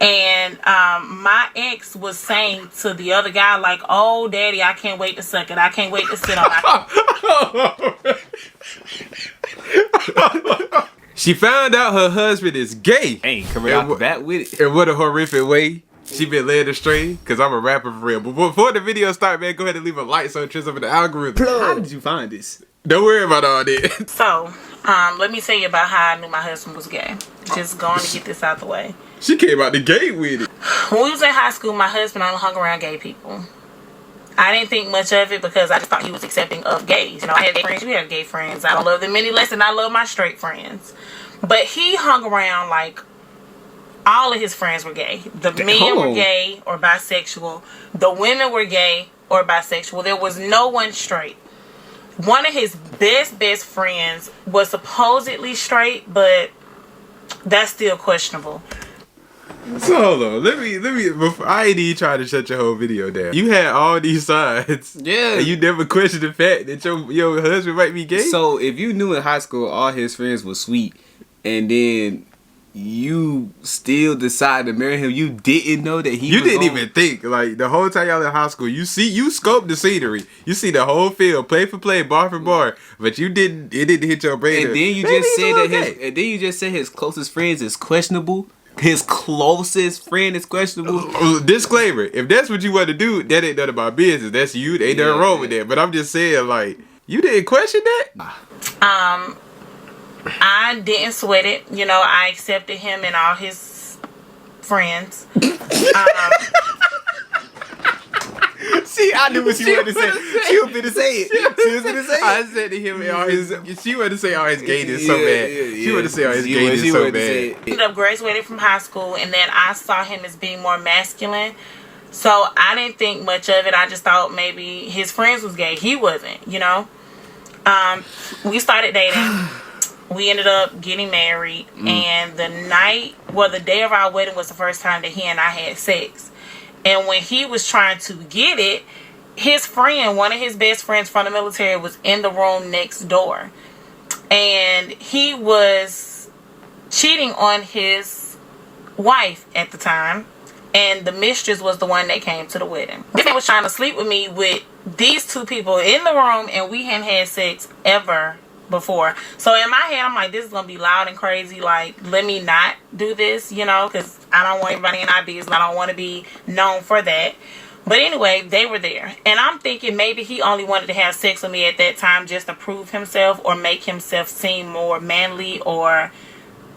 And my ex was saying to the other guy, like, "Oh, daddy, I can't wait to suck it. I can't wait to sit on my..." She found out her husband is gay. Ain't coming out the bat with it. In what a horrific way. She been led astray, because I'm a rapper for real. But before the video start, man, go ahead and leave a like so it trips over the algorithm. How did you find this? Don't worry about all that. So, let me tell you about how I knew my husband was gay. Just going to get this out the way. She came out the gate with it. When we was in high school, my husband only hung around gay people. I didn't think much of it because I just thought he was accepting of gays. You know, I had gay friends, you have gay friends. I don't love them any less than I love my straight friends. But he hung around like all of his friends were gay. The men were gay or bisexual. The women were gay or bisexual. There was no one straight. One of his best friends was supposedly straight, but that's still questionable. So hold on, let me. Before, I ain't even trying to shut your whole video down. You had all these signs, yeah, and you never questioned the fact that your husband might be gay. So if you knew in high school all his friends were sweet, and then you still decided to marry him, you didn't know that he. You didn't even think, like, the whole time y'all in high school. You scoped the scenery. You see the whole field, play for play, bar for bar, but you didn't. It didn't hit your brain. And then you just said that and then you just said his closest friends is questionable. His closest friend is questionable. Disclaimer: if that's what you want to do, that ain't none of my business. That's you. Ain't nothing wrong with that. But I'm just saying, like, you didn't question that. I didn't sweat it. You know, I accepted him and all his friends. See, I knew what she wanted to say. She was finna say it. She was finna say it. I said to him, all his. She wanted to say all his gayness so bad. She wanted to say all his gayness so bad. Ended up graduating from high school, and then I saw him as being more masculine. So I didn't think much of it. I just thought maybe his friends was gay. He wasn't, you know. We started dating. We ended up getting married, and the day of our wedding was the first time that he and I had sex. And when he was trying to get it, his friend, one of his best friends from the military, was in the room next door. And he was cheating on his wife at the time. And the mistress was the one that came to the wedding. This man was trying to sleep with me with these two people in the room, and we hadn't had sex ever before. So in my head, I'm like, this is gonna be loud and crazy. Like, let me not do this, you know, because I don't want everybody in our business. I don't want to be known for that. But anyway, they were there, and I'm thinking maybe he only wanted to have sex with me at that time just to prove himself or make himself seem more manly or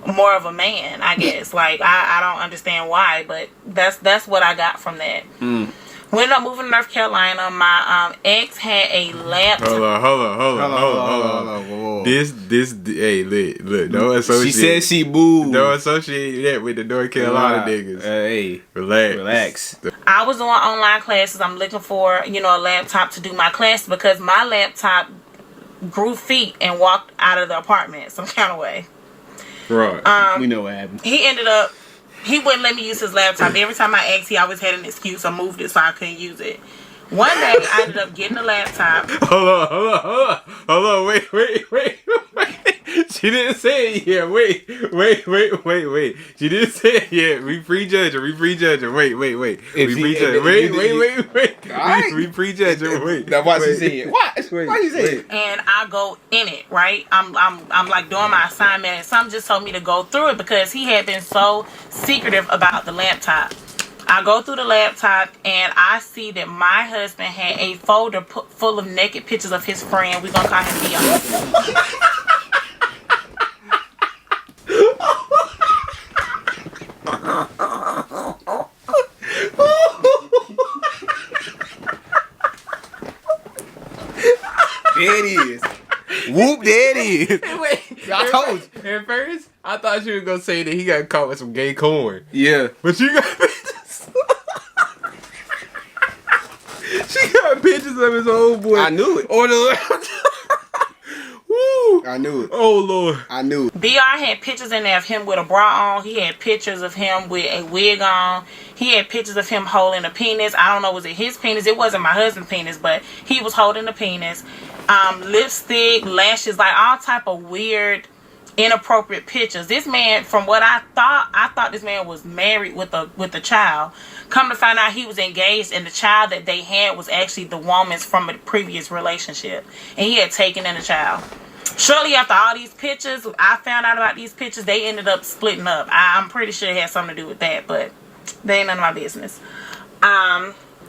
more of a man, I guess. Like, I don't understand why, but that's what I got from that. We ended up moving to North Carolina. My ex had a laptop. Hold on. Whoa. This, hey, look, don't associate. She said she moved. Don't associate that with the North Carolina niggas. Hey, relax. I was doing online classes. I'm looking for, a laptop to do my class because my laptop grew feet and walked out of the apartment some kind of way. Right. We know what happened. He wouldn't let me use his laptop. Every time I asked, he always had an excuse. I moved it so I couldn't use it. One day, I ended up getting a laptop. Hold on. Wait. She didn't say it yet. Wait. She didn't say it yet. We prejudge her. Wait. We prejudge her. Wait. We prejudge her. Wait. Now why she say it? Why you say it? And I go in it, right? I'm like doing my assignment, and some just told me to go through it because he had been so secretive about the laptop. I go through the laptop and I see that my husband had a folder full of naked pictures of his friend. We're gonna call him Dion. There it is. Whoop, there it is. Wait, I told you. At first, I thought you were gonna say that he got caught with some gay corn. Yeah. But you got pictures. She got pictures of his old boy. I knew it. On the laptop. Woo. I knew it. Oh, Lord. I knew it. BR had pictures in there of him with a bra on. He had pictures of him with a wig on. He had pictures of him holding a penis. I don't know, was it his penis? It wasn't my husband's penis, but he was holding a penis. Lipstick, lashes, like all type of weird inappropriate pictures. This man, from what I thought this man was married with a child. Come to find out, he was engaged, and the child that they had was actually the woman's from a previous relationship, and he had taken in a child. Shortly after all these pictures, I found out about these pictures. They ended up splitting up. I'm pretty sure it had something to do with that, but they ain't none of my business.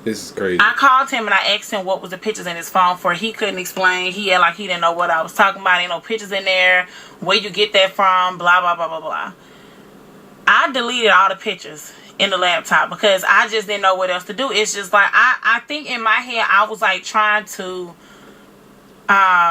This is crazy. I called him and I asked him what was the pictures in his phone for. He couldn't explain. He had like he didn't know what I was talking about. Ain't no pictures in there. Where you get that from? Blah, blah, blah, blah, blah. I deleted all the pictures in the laptop because I just didn't know what else to do. It's just like, I think in my head, I was like trying to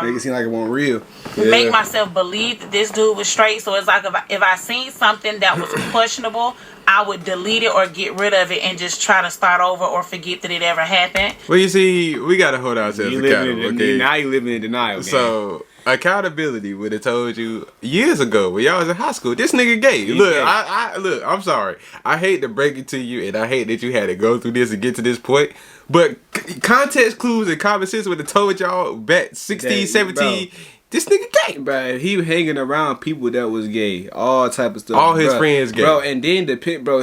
make it seem like it wasn't real. Make myself believe that this dude was straight. So it's like if I seen something that was questionable, I would delete it or get rid of it and just try to start over or forget that it ever happened. Well, you see, we gotta hold ourselves accountable. Okay, now you living in denial. So accountability would have told you years ago when y'all was in high school. This nigga gay. Look, I look. I'm sorry. I hate to break it to you, and I hate that you had to go through this and get to this point. But context clues and common sense would have told y'all back 16, 17. Bro. This nigga gay. Bro, he hanging around people that was gay. All type of stuff. All his friends gay. Bro, and then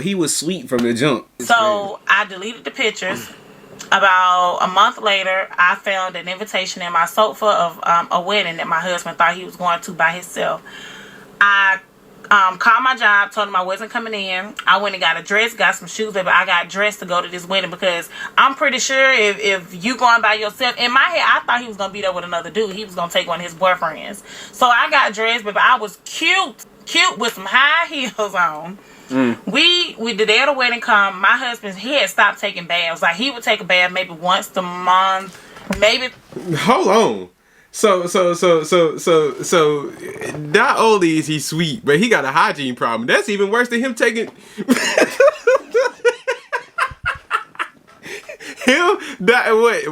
he was sweet from the jump. So I deleted the pictures. About a month later, I found an invitation in my sofa of a wedding that my husband thought he was going to by himself. I called my job, told him I wasn't coming in. I went and got a dress, got some shoes, but I got dressed to go to this wedding because I'm pretty sure if you going by yourself, in my head, I thought he was going to be there with another dude. He was going to take one of his boyfriends. So I got dressed, but I was cute with some high heels on. We the day of the wedding come, my husband, he had stopped taking baths. Like he would take a bath maybe once a month, maybe. Hold on. So not only is he sweet, but he got a hygiene problem. That's even worse than him taking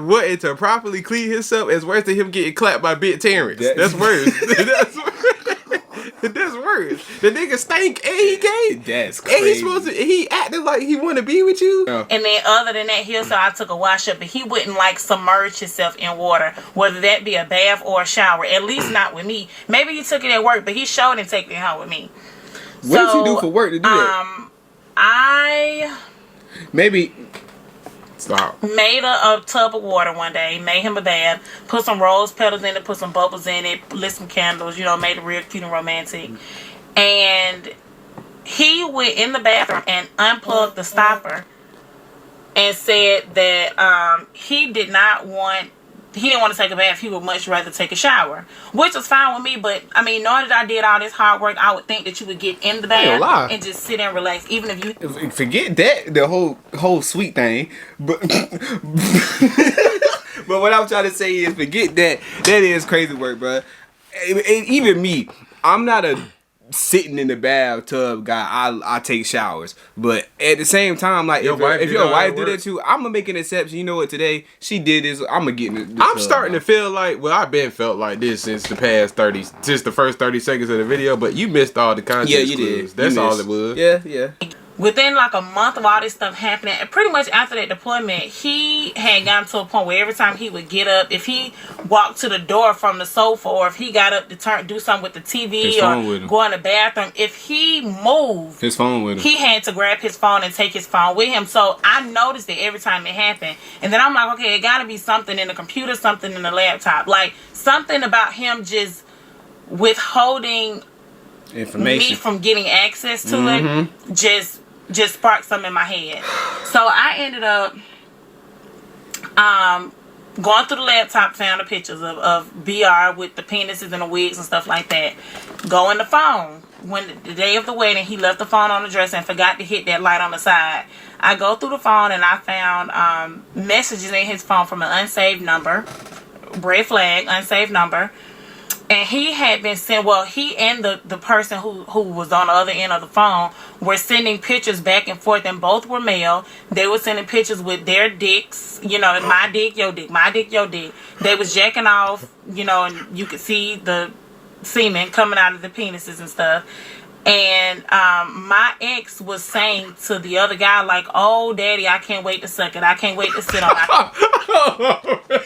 what to properly clean himself is worse than him getting clapped by Big Terrence. That's worse. That's worse. The nigga stank and he gay. That's crazy. And he acting like he want to be with you. And then other than that, so I took a wash up, but he wouldn't like submerge himself in water, whether that be a bath or a shower. At least not with me. Maybe he took it at work, but he showed didn't take it home with me. What did you do for work to do that? Maybe. Stop. Made a tub of water one day, made him a bath, put some rose petals in it, put some bubbles in it, lit some candles, made it real cute and romantic. And he went in the bathroom and unplugged the stopper and said that he didn't want to take a bath. He would much rather take a shower, which was fine with me. But I mean, knowing that I did all this hard work, I would think that you would get in the bath and just sit and relax, even if you forget that the whole sweet thing. But but what I'm trying to say is, forget that. That is crazy work, bro. And even me, I'm not a sitting in the bathtub guy. I take showers, but at the same time, like if your wife do that too, I'm gonna make an exception. You know what? Today she did this. I'm gonna get in the I'm starting to feel like, well, I've been felt like this since the first 30 seconds of the video, but you missed all the content. Yeah, you did. That's all it was. Yeah. Within like a month of all this stuff happening, and pretty much after that deployment, he had gotten to a point where every time he would get up, if he walked to the door from the sofa, or if he got up to do something with the TV or go in the bathroom, if he moved, his phone with him, he had to grab his phone and take his phone with him. So I noticed it every time it happened, and then I'm like, okay, it got to be something in the computer, something in the laptop, like something about him just withholding information me from getting access to it. Just sparked something in my head. So I ended up going through the laptop, found the pictures of BR with the penises and the wigs and stuff like that. Go in the phone. When the day of the wedding, he left the phone on the dresser and forgot to hit that light on the side. I go through the phone and I found messages in his phone from an unsaved number. Red flag, unsaved number. And he had been sent, he and the person who was on the other end of the phone were sending pictures back and forth, and both were male. They were sending pictures with their dicks, my dick, your dick, my dick, your dick. They was jacking off, and you could see the semen coming out of the penises and stuff. And my ex was saying to the other guy, like, oh, daddy, I can't wait to suck it. I can't wait to sit on it.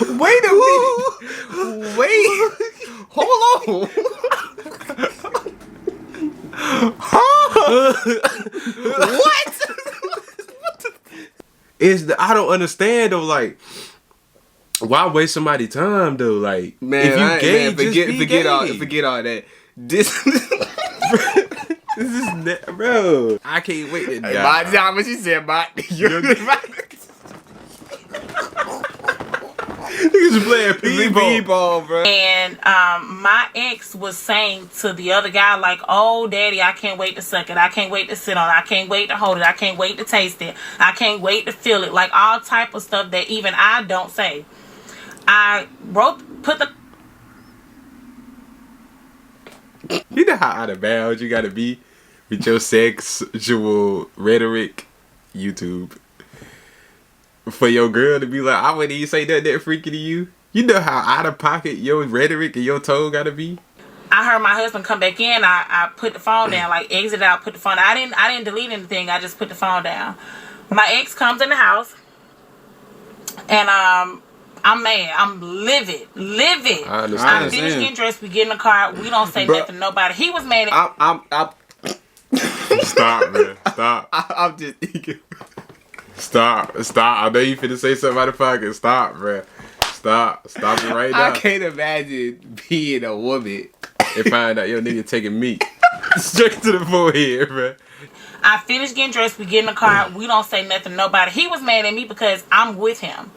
Wait a minute. Wait. Hold on. What? I don't understand though. Like, why waste somebody's time though? Like, Man, if you gay, just be forget gay. all that. This This is bro. I can't wait to die. my time when she said my Niggas playing people, bro. And my ex was saying to the other guy, like, "Oh, daddy, I can't wait to suck it. I can't wait to sit on it. I can't wait to hold it. I can't wait to taste it. I can't wait to feel it." Like all type of stuff that even I don't say. I put the. You know how out of bounds you gotta be with your sexual rhetoric, YouTube, for your girl to be like, I wouldn't even say that freaky to you. You know how out of pocket your rhetoric and your tone gotta be. I heard my husband come back in. I put the phone down, like exit out, put the phone down. I didn't delete anything. I just put the phone down. My ex comes in the house, and I'm mad. I'm livid. I understand. I finished getting dressed. We get in the car. We don't say nothing to nobody. He was mad at I'm Stop, man. Stop. I'm just thinking. Stop. I know you finna say something out of pocket. Stop, bruh. Stop it right now. I can't imagine being a woman and find out your nigga taking meat straight to the forehead, bruh. I finished getting dressed. We get in the car. We don't say nothing to nobody. He was mad at me because I'm with him.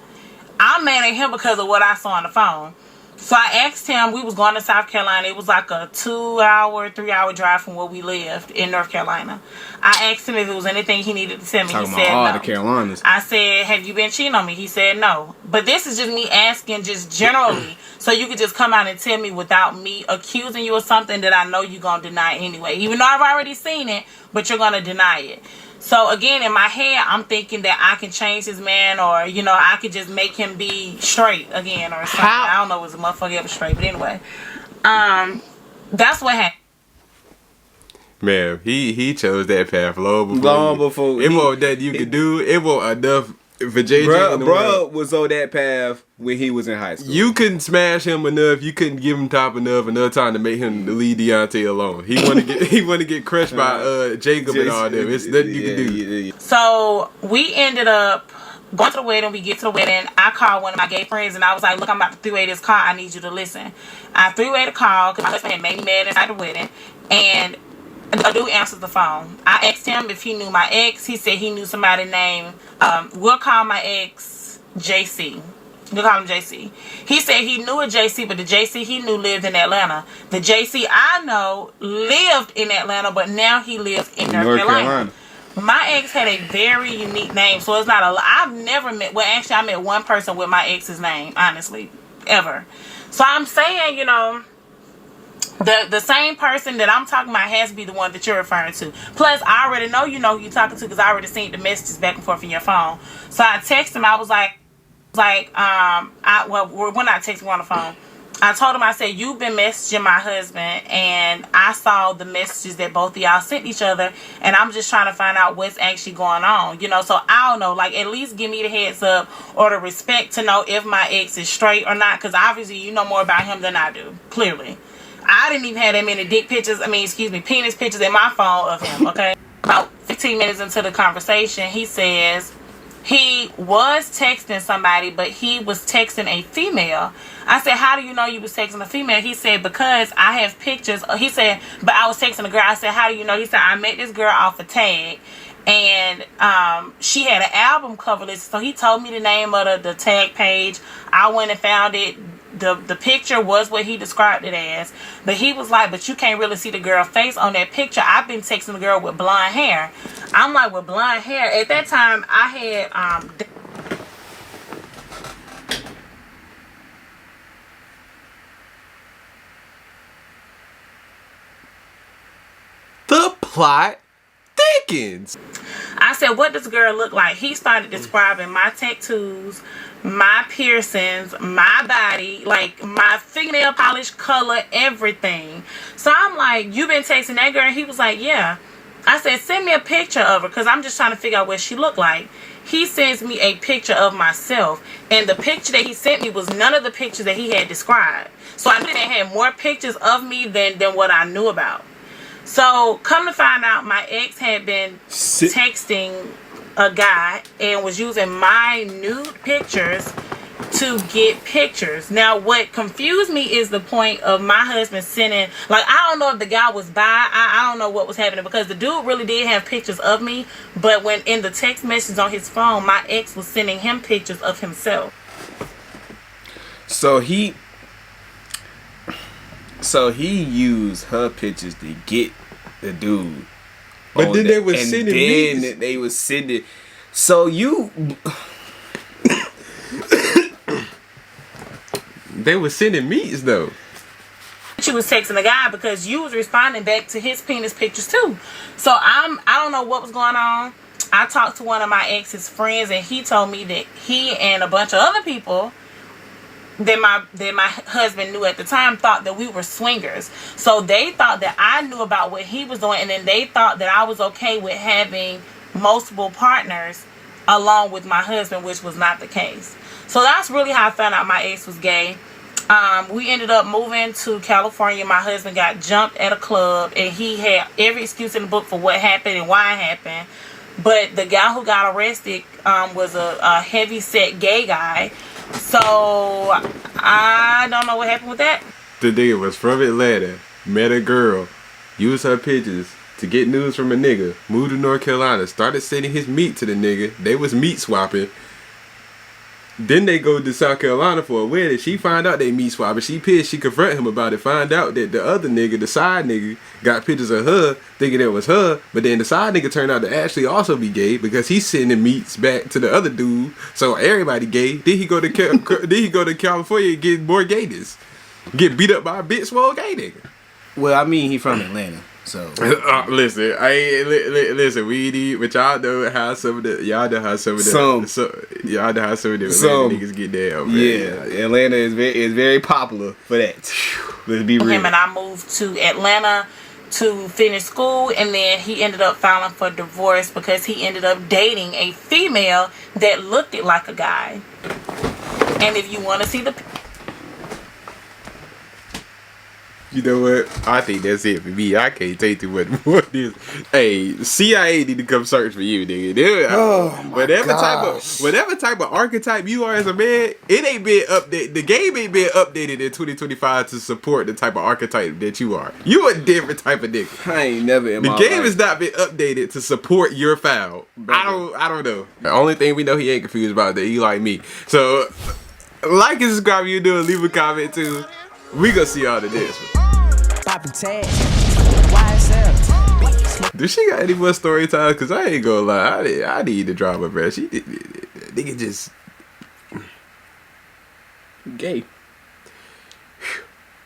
I'm mad at him because of what I saw on the phone. So I asked him, we was going to South Carolina. It was like a 2-hour, 3-hour drive from where we lived in North Carolina. I asked him if there was anything he needed to tell me. Talking He said about all no. the Carolinas. I said, have you been cheating on me? He said no. But this is just me asking just generally. So you could just come out and tell me without me accusing you of something that I know you're going to deny anyway. Even though I've already seen it, but you're going to deny it. So again, in my head, I'm thinking that I can change this man, or I could just make him be straight again, or something. I don't know if it's a motherfucker ever straight, but anyway, that's what happened. Man, he chose that path long before. It wasn't that you could do. It wasn't enough for JJ. Bro was on that path when he was in high school. You couldn't smash him enough. You couldn't give him top enough time to make him leave Deontay alone. He want to get crushed by Jacob and all them. It's nothing you can do. Yeah. So we ended up going to the wedding. We get to the wedding. I called one of my gay friends and I was like, "Look, I'm about to three-way this call. I need you to listen." I three-way the call because my husband had made me mad inside the wedding, and a dude answers the phone. I asked him if he knew my ex. He said he knew somebody named, we'll call my ex JC. We'll call him JC. He said he knew a JC, but the JC he knew lived in Atlanta. The JC I know lived in Atlanta, but now he lives in North Carolina. My ex had a very unique name, so it's not a. I've never met. Well, actually, I met one person with my ex's name, honestly, ever. So I'm saying, the same person that I'm talking about has to be the one that you're referring to. Plus, I already know who you're talking to because I already seen the messages back and forth in your phone. So I texted him. I was like, we're not texting on the phone. I told him, I said, you've been messaging my husband, and I saw the messages that both of y'all sent each other, and I'm just trying to find out what's actually going on, so I don't know, like, at least give me the heads up or the respect to know if my ex is straight or not, because obviously you know more about him than I do, clearly. I didn't even have that many penis pictures in my phone of him, okay? About 15 minutes into the conversation, he says he was texting somebody, but he was texting a female. I said, how do you know you was texting a female? He said, because I have pictures. He said, but I was texting a girl. I said, how do you know? He said, I met this girl off a tag, and she had an album cover list. So he told me the name of the tag page. I went and found it. The picture was what he described it as, but he was like, but you can't really see the girl face on that picture. I've been texting the girl with blonde hair. I'm like, with blonde hair. At that time, I had the plot thickens. I said, what does the girl look like? He started describing my tattoos, my piercings, my body, like my fingernail polish color, everything. So I'm like, you been texting that girl? And he was like, yeah. I said, send me a picture of her because I'm just trying to figure out what she looked like. he sends me a picture of myself, and the picture that he sent me was none of the pictures that he had described. So I knew they had more pictures of me than what I knew about. So come to find out, my ex had been texting a guy and was using my nude pictures to get pictures. Now what confused me is the point of my husband sending, like, I don't know if the guy was bi, I don't know what was happening, because the dude really did have pictures of me, but when in the text message on his phone, my ex was sending him pictures of himself. So he used her pictures to get the dude. But then they was sending me. They was sending. So you. They was sending meats though. She was texting the guy because you was responding back to his penis pictures too. So I don't know what was going on. I talked to one of my ex's friends, and he told me that he and a bunch of other people that my husband knew at the time thought that we were swingers. So they thought that I knew about what he was doing, and then they thought that I was okay with having multiple partners along with my husband, which was not the case. So that's really how I found out my ex was gay. We ended up moving to California. My husband got jumped at a club, and he had every excuse in the book for what happened and why it happened. But the guy who got arrested was a heavy-set gay guy. So I don't know what happened with that. The nigga was from Atlanta, met a girl, used her pictures to get news from a nigga, moved to North Carolina, started sending his meat to the nigga. They was meat swapping. Then they go to South Carolina for a wedding. She find out they meat swapping. She pissed. She confront him about it. Find out that the other nigga, the side nigga, got pictures of her, thinking it was her. But then the side nigga turned out to actually also be gay because he's sending meats back to the other dude. So everybody gay. Then he go to California and get more gayness. Get beat up by a bitch swole gay nigga. Well, I mean, he from Atlanta. So listen, listen. We need, but y'all know how some of the niggas get down. Man. Yeah, Atlanta is very popular for that. Let's be real. Him and I moved to Atlanta to finish school, and then he ended up filing for divorce because he ended up dating a female that looked like a guy. And if you want to see the You know what? I think that's it for me. I can't take too much more of this. Hey, CIA need to come search for you, nigga. Whatever type of archetype you are as a man, it ain't been updated. The game ain't been updated in 2025 to support the type of archetype that you are. You a different type of nigga. I ain't never in my life. The game life has not been updated to support your foul. I don't know. The only thing we know he ain't confused about that he like me. So like and subscribe. You do, leave a comment too. We gonna see y'all in this one. Do she got any more story time? Cause I ain't gonna lie, I need the drama, bro. Nigga just gay.